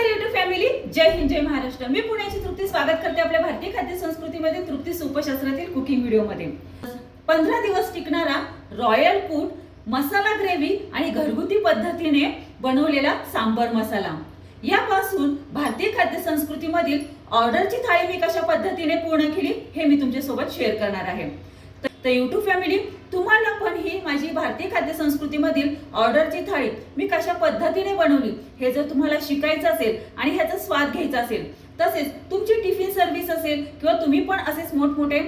नमस्कार YouTube family, जय हिंद जय महाराष्ट्र। मी पुण्याची तृप्ती स्वागत करते आपल्या भारतीय खाद्य संस्कृतीमध्ये तृप्ती उपशास्त्रातील कुकिंग व्हिडिओमध्ये। 15 दिवस टिकणारा रॉयल कूट मसाला ग्रेव्ही आणि घरगुती पद्धतीने बनवलेला सांबर मसाला यापासून भारतीय खाद्य संस्कृतीमधील ऑर्डरची थाळी मी कशा पद्धतीने पूर्ण केली हे मी तुमच्या सोबत शेअर करणार आहे। तर YouTube फॅमिली, तुम्हाला पण ही माझी भारतीय खाद्य संस्कृतीमधील ऑर्डरची थाळी मी कशा पद्धतीने बनवली हे जर तुम्हाला शिकायचं असेल आणि ह्याचा स्वाद घ्यायचा असेल, तसेच तुमची टिफिन सर्व्हिस असेल किंवा तुम्ही पण असेच मोठमोठे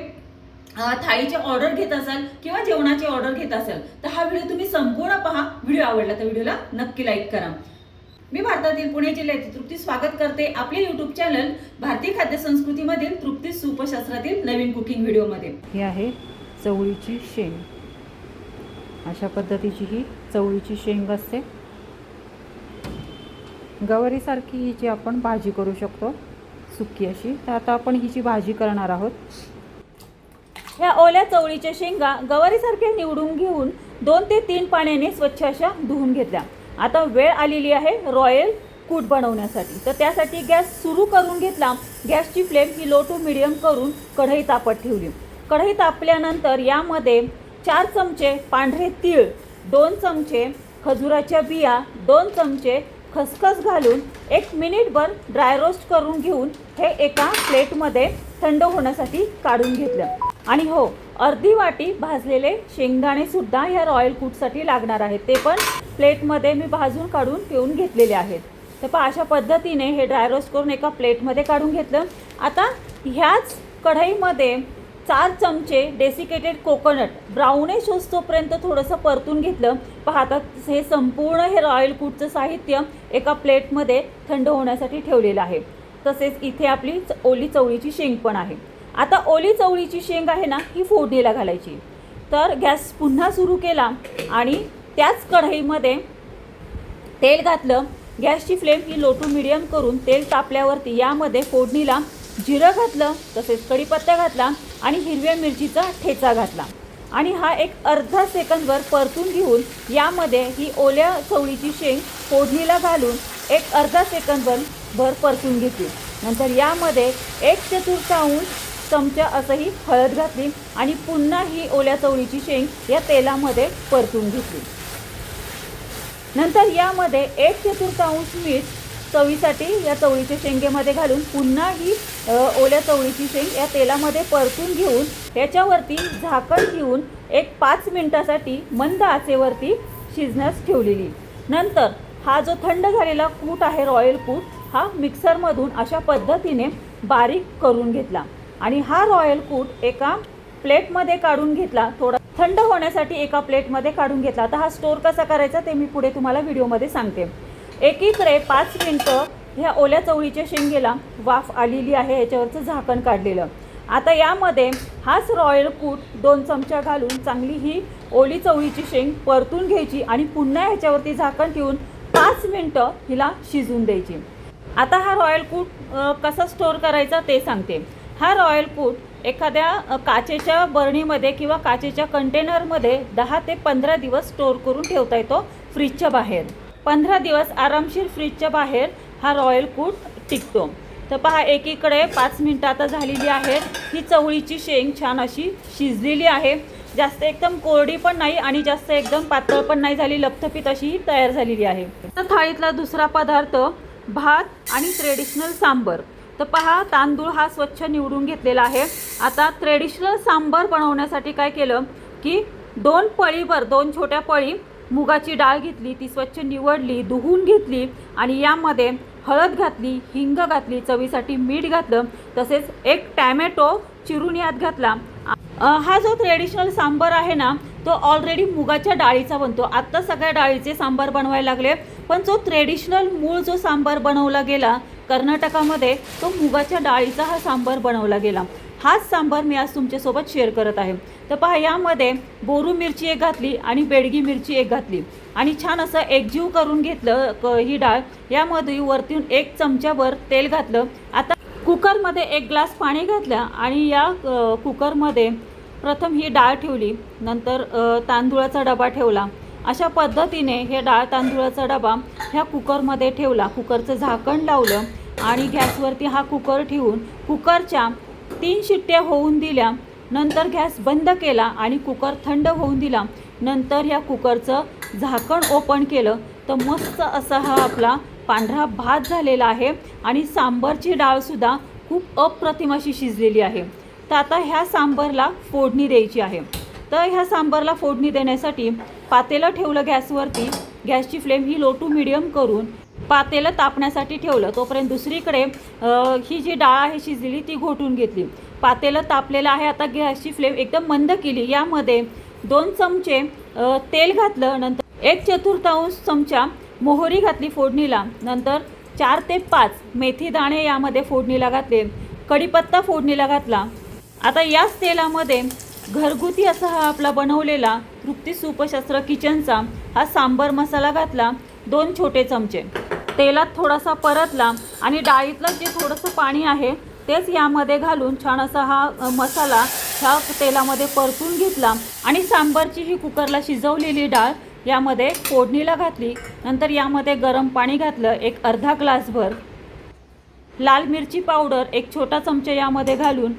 थाळीचे ऑर्डर घेत असाल किंवा जेवणाचे ऑर्डर घेत असाल तर हा व्हिडिओ तुम्ही संपूर्ण पहा। व्हिडिओ आवडला तर व्हिडिओला नक्की लाईक करा। मी भारतातील पुणे जिल्ह्यातील तृप्ती स्वागत करते आपले YouTube चॅनल भारतीय खाद्य संस्कृतीमधील तृप्ती उपशास्त्रातील नवीन कुकिंग व्हिडिओमध्ये। हे आहे चवळीची शेंग। अशा पद्धतीची ही चवळीची शेंग असते। गवारीसारखी हिची आपण भाजी करू शकतो, सुकी अशी। तर आता आपण हिची भाजी करणार आहोत। ह्या ओल्या चवळीच्या शेंगा गवारीसारख्या निवडून घेऊन 2 ते 3 पाण्याने स्वच्छ अशा धुवून घेतल्या। आता वेळ आलेली आहे रॉयल कूट बनवण्यासाठी। तर त्यासाठी गॅस सुरू करून घेतला। गॅसची फ्लेम ही लो टू मीडियम करून कढई तापत ठेवली। कढई तापल्यानंतर यामध्ये 4 चमचे पांढरे तीळ, 2 चमचे खजुराच्या बिया, 2 चमचे खसखस घालून 1 मिनिटभर ड्राय रोस्ट करून घेऊन हे एका प्लेटमध्ये थंड होण्यासाठी काढून घेतलं। आणि हो, अर्धी वाटी भाजलेले शेंगदाणे सुद्धा ह्या रॉयल कूटसाठी लागणार आहेत। ते पण प्लेटमध्ये मी भाजून काढून ठेवून घेतलेले आहेत। तर पहा, अशा पद्धतीने हे ड्राय रोस्ट करून एका प्लेटमध्ये काढून घेतलं। आता ह्याच कढईमध्ये 4 चमचे डेसिकेटेड कोकोनट ब्राउनिश होईपर्यंत थोडंसं परतून घेतलं। पाहता हे संपूर्ण हे रॉयल कूटचं साहित्य एका प्लेटमध्ये थंड होण्यासाठी ठेवलेलं आहे। तसेच इथे आपली ओली चवळीची शेंग पण आहे। आता ओली चवळीची शेंग आहे ना, ही फोडणीला घालायची। तर गॅस पुन्हा सुरू केला आणि त्याच कढईमध्ये तेल घातलं। गॅसची फ्लेम ही लो टू मीडियम करून तेल तापल्यावरती यामध्ये फोडणीला जिरं घातलं, तसेच कढीपत्ता घातला आणि हिरव्या मिरचीचा ठेचा घातला। आणि हा एक अर्धा सेकंदवर परतून घेऊन यामध्ये ही ओल्या चवळीची शेंग फोडणीला घालून एक अर्धा सेकंदभर परतून घेतली। नंतर यामध्ये 1/4 चमचा असंही हळद घातली आणि पुन्हा ही ओल्या चवळीची शेंग या तेलामध्ये परतून घेतली। नंतर यामध्ये 1/4 मीठ चवीसाठी या चवळीच्या शेंगेमध्ये घालून पुन्हा ही ओल्या चवळीची शेंग या तेलामध्ये परतून घेऊन त्याच्यावरती झाकण ठेवून एक 5 मिनिटासाठी मंद आचेवरती शिजण्यास ठेवलेली। नंतर हा जो थंड झालेला कूट आहे रॉयल कूट, हा मिक्सरमधून अशा पद्धतीने बारीक करून घेतला आणि हा रॉयल कूट एका प्लेटमध्ये काढून घेतला। थोडा थंड होण्यासाठी एका प्लेटमध्ये काढून घेतला। आता हा स्टोर कसा करायचा ते मी पुढे तुम्हाला व्हिडिओमध्ये सांगते। एकीकडे 5 मिनिटं ह्या ओल्या चवळीच्या शेंगेला वाफ आलेली आहे, ह्याच्यावरचं झाकण काढलेलं। आता यामध्ये हाच रॉयल कूट 2 चमचा घालून चांगली ही ओली चवळीची शेंग परतून घ्यायची आणि पुन्हा ह्याच्यावरती झाकण ठेवून 5 मिनिटं हिला शिजून द्यायची। आता हा रॉयल कूट कसा स्टोर करायचा ते सांगते। हा रॉयल कूट एखाद्या काचेच्या बरणीमध्ये किंवा काचेच्या कंटेनरमध्ये 10 ते 15 दिवस स्टोर करून ठेवता येतो फ्रीजच्या बाहेर। 15 दिवस आरामशीर फ्रीजच्या बाहेर हा रॉयल कूट टिकतो। तर पहा, एकीकडे 5 मिनिटं आता झालेली आहेत। ही चवळीची शेंग छान अशी शिजलेली आहे। जास्त एकदम कोरडी पण नाही आणि जास्त एकदम पातळ पण नाही झाली, लपथपीत अशी ही तयार झालेली आहे। तर थाळीतला दुसरा पदार्थ भात आणि ट्रेडिशनल सांबर। तर पहा, तांदूळ हा स्वच्छ निवडून घेतलेला आहे। आता ट्रेडिशनल सांबर बनवण्यासाठी काय केलं की 2 पळीभर 2 छोट्या पळी मुगाची डाळ घेतली, ती स्वच्छ निवडली, धुवून घेतली आणि यामध्ये हळद घातली, हिंग घातली, चवीसाठी मीठ घातलं, तसेच 1 टॅमॅटो चिरून यात घातला। हा जो ट्रेडिशनल सांबर आहे ना, तो ऑलरेडी मुगाच्या डाळीचा बनतो। आत्ता सगळ्या डाळीचे सांबार बनवायला लागले, पण जो ट्रेडिशनल मूळ जो सांबार बनवला गेला कर्नाटकामध्ये, तो मुगाच्या डाळीचा हा सांबार बनवला गेला। हाच सांबार मी आज तुमच्यासोबत शेअर करत आहे। तर पहा, यामध्ये बोरू मिरची 1 घातली आणि बेडगी मिरची 1 घातली आणि छान असं एकजीव करून घेतलं ही डाळ। यामध्ये वरतून 1 चमचाभर तेल घातलं। आता कुकरमध्ये 1 ग्लास पाणी घातलं आणि या कुकरमध्ये प्रथम ही डाळ ठेवली, नंतर तांदूळाचा डबा ठेवला अशा पद्धतीने हे डाळ तांदूळाचा डबा ह्या कुकरमध्ये ठेवला, कुकरचं झाकण लावलं आणि गॅसवरती हा कुकर ठेवून कुकरच्या 3 शिट्ट्या होऊन दिल्या. नंतर गॅस बंद केला आणि कुकर थंड होऊन दिला. नंतर ह्या कुकरचं झाकण ओपन केलं तर मस्त असा हा आपला पांढरा भात झालेला आहे आणि सांबरची डाळसुद्धा खूप अप्रतिम अशी शिजलेली आहे. तर आता ह्या सांबरला फोडणी द्यायची आहे. तर ह्या सांबरला फोडणी देण्यासाठी पातेलं ठेवलं गॅसवरती. गॅसची फ्लेम ही लो टू मिडियम करून पातेलं तापण्यासाठी ठेवलं. तोपर्यंत दुसरीकडे ही जी डाळ आहे शिजलेली ती घोटून घेतली. पातेलं तापलेलं आहे. आता गॅसची फ्लेम एकदम मंद केली. यामध्ये 2 चमचे तेल घातलं. नंतर 1/4 चमचा मोहरी घातली फोडणीला. नंतर 4 ते 5 मेथी दाणे यामध्ये फोडणीला घातले. कढीपत्ता फोडणीला घातला. आता याच तेलामध्ये घरगुती असा हा आपला बनवलेला तृप्ती सुपशास्त्र किचनचा हा सांबर मसाला घातला. 2 छोटे चमचे तेलात थोडासा परतला आणि डाळीतलं जे थोडंसं पाणी आहे तेच यामध्ये घालून छान असा हा मसाला ह्या तेलामध्ये परतून घेतला आणि सांबरची ही कुकरला शिजवलेली डाळ यामध्ये फोडणीला घातली. नंतर यामध्ये गरम पाणी घातलं, एक अर्धा ग्लासभर. लाल मिरची पावडर 1 छोटा चमचा यामध्ये घालून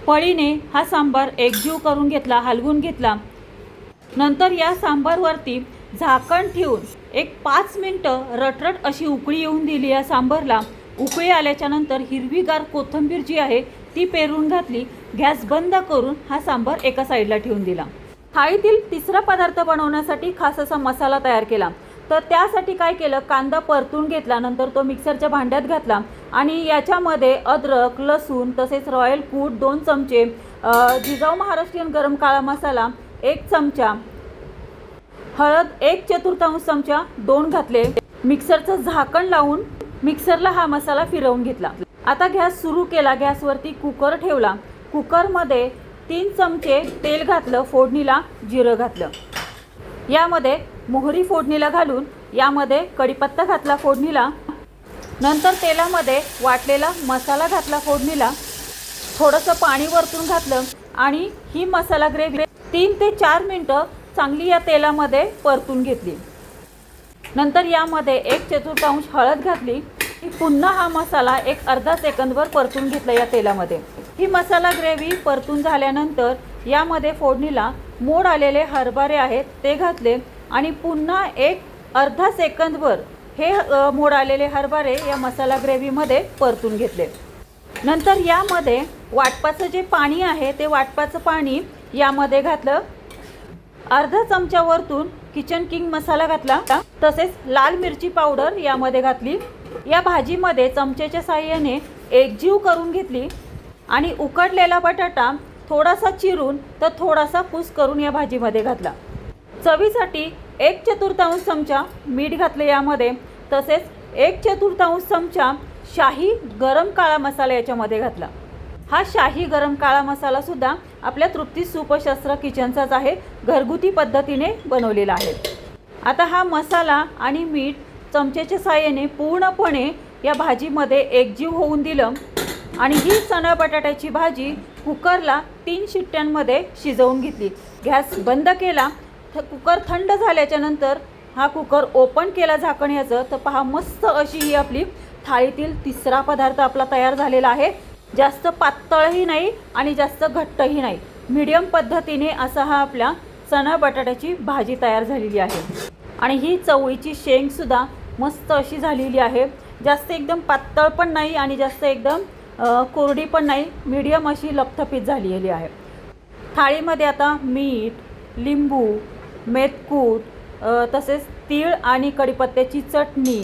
पळीने हा सांबार एकजीव करून घेतला, हलवून घेतला. नंतर या सांबारवरती झाकण ठेवून एक 5 मिनटं रटरट अशी उकळी येऊन दिली या सांबारला. उकळी आल्याच्या नंतर हिरवीगार कोथिंबीर जी आहे ती पेरून घातली. गॅस बंद करून हा सांबार एका साईडला ठेवून दिला. थाळीतील तिसरा पदार्थ बनवण्यासाठी खास असा मसाला तयार केला. तर त्यासाठी काय केलं, कांदा परतून घेतला. नंतर तो मिक्सरच्या भांड्यात घातला आणि याच्यामध्ये अद्रक, लसूण तसेच रॉयल कूट 2 चमचे, जिजाऊ महाराष्ट्रीयन गरम काळा मसाला 1 चमचा, हळद 1/4 चमचा 2 घातले. मिक्सरचं झाकण लावून मिक्सरला हा मसाला फिरवून घेतला. आता गॅस सुरू केला. गॅसवरती कुकर ठेवला. कुकरमध्ये 3 चमचे तेल घातलं. फोडणीला जिरं घातलं. यामध्ये मोहरी फोडणीला घालून यामध्ये कढीपत्ता घातला फोडणीला. नंतर तेलामध्ये वाटलेला मसाला घातला फोडणीला. थोडंसं पाणी वरतून घातलं आणि ही मसाला ग्रेव्ही 3 ते 4 मिनटं चांगली या तेलामध्ये परतून घेतली. नंतर यामध्ये 1/4 हळद घातली. पुन्हा हा मसाला एक अर्धा सेकंदवर परतून घेतला या तेलामध्ये. ही मसाला ग्रेव्ही परतून झाल्यानंतर यामध्ये फोडणीला मोड आलेले हरभरे आहेत ते घातले आणि पुन्हा एक अर्धा सेकंदवर हे मोड आलेले हरभरे या मसाला ग्रेव्हीमध्ये परतून घेतले. नंतर यामध्ये वाटपाचं जे पाणी आहे ते वाटपाचं पाणी यामध्ये घातलं. अर्धा चमचा वरतून किचन किंग मसाला घातला. तसेच लाल मिरची पावडर यामध्ये घातली. या भाजीमध्ये चमचेच्या साहाय्याने एकजीव करून घेतली आणि उकडलेला बटाटा थोडासा चिरून तर थोडासा कुस करून या भाजीमध्ये घातला. चवीसाठी 1/4 चमचा मीठ घातले यामध्ये. तसेच 1/4 चमचा शाही गरम काळा मसाला याच्यामध्ये घातला. हा शाही गरम काळा मसालासुद्धा आपल्या तृप्ती सुपशास्त्र किचनचाच आहे, घरगुती पद्धतीने बनवलेला आहे. आता हा मसाला आणि मीठ चमचेच्या साहाय्याने पूर्णपणे या भाजीमध्ये एकजीव होऊन दिलं आणि ही चणा बटाट्याची भाजी कुकरला 3 शिट्ट्यांमध्ये शिजवून घेतली. गॅस बंद केला. कुकर थंड झाल्याच्या नंतर हा कुकर ओपन केला झाकण याचं. तर पहा मस्त अशी ही आपली थाळीतील तिसरा पदार्थ आपला तयार झालेला आहे. जास्त पातळही नाही आणि जास्त घट्टही नाही, मीडियम पद्धतीने असा हा आपला चणा बटाट्याची भाजी तयार झालेली आहे. आणि ही चवळीची शेंगसुद्धा मस्त अशी झालेली आहे. जास्त एकदम पातळ पण नाही आणि जास्त एकदम कोरडी पण नाही, मीडियम अशी लपथपीत झालेली आहे. थाळीमध्ये आता मीठ, लिंबू, मेथकूट, तसेच तीळ आणि कढीपत्त्याची चटणी,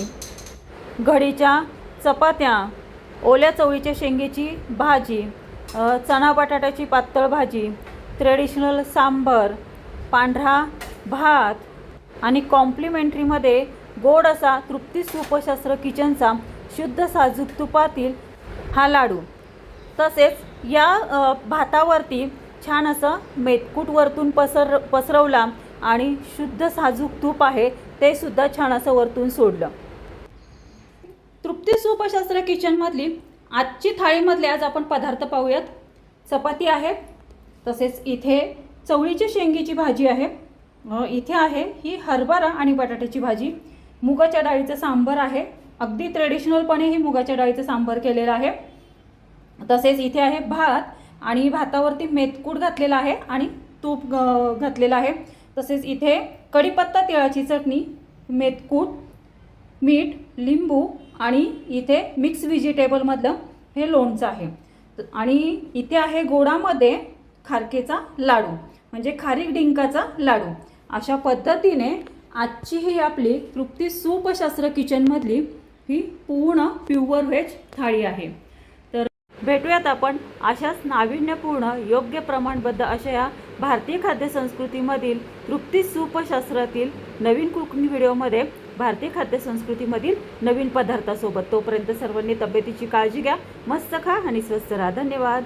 घडीच्या चपात्या, ओल्या चवळीच्या शेंगेची भाजी, चणा बटाट्याची पातळ भाजी, ट्रेडिशनल सांबर, पांढरा भात आणि कॉम्प्लिमेंटरीमध्ये गोड असा तृप्ती सुपशास्त्र किचनचा शुद्ध साजूक तुपातील हा लाडू. तसेच या भातावरती छान असं मेथकूट वरतून पसरवला आणि शुद्ध साजूक तूप आहे ते सुद्धा छान असं वरतून सोडलं. तृप्ती सुपशास्त्र किचनमधली आजची थाळीमधले आज आपण पदार्थ पाहूयात. चपाती आहे, तसेच इथे चवळीच्या शेंगीची भाजी आहे, इथे आहे ही हरभरा आणि बटाट्याची भाजी, मुगाच्या डाळीचं सांबर आहे. अगदी ट्रेडिशनलपणे ही मुगाच्या डाळीचं सांबर केलेलं आहे. तसेच इथे आहे भात आणि भातावरती मेथकूट घातलेला आहे आणि तूप घातलेलं आहे. तसेच इथे कढीपत्ता, तिळाची चटणी, मेथकूट, मीठ, लिंबू आणि इथे मिक्स व्हेजिटेबलमधलं हे लोणचं आहे. आणि इथे आहे गोडामध्ये खारकेचा लाडू म्हणजे खारीक डिंकाचा लाडू. अशा पद्धतीने आजची ही आपली तृप्ती सूपशास्त्र किचनमधली ही पूर्ण प्युअर व्हेज थाळी आहे. तर भेटूयात आपण अशाच नाविन्यपूर्ण योग्य प्रमाणबद्ध अशा या भारतीय खाद्यसंस्कृतीमधील तृप्ती सूपशास्त्रातील नवीन कुकिंग व्हिडिओमध्ये भारतीय खाद्यसंस्कृतीमधील नवीन पदार्थासोबत. तोपर्यंत सर्वांनी तब्येतीची काळजी घ्या, मस्त खा आणि स्वस्थ राहा. धन्यवाद.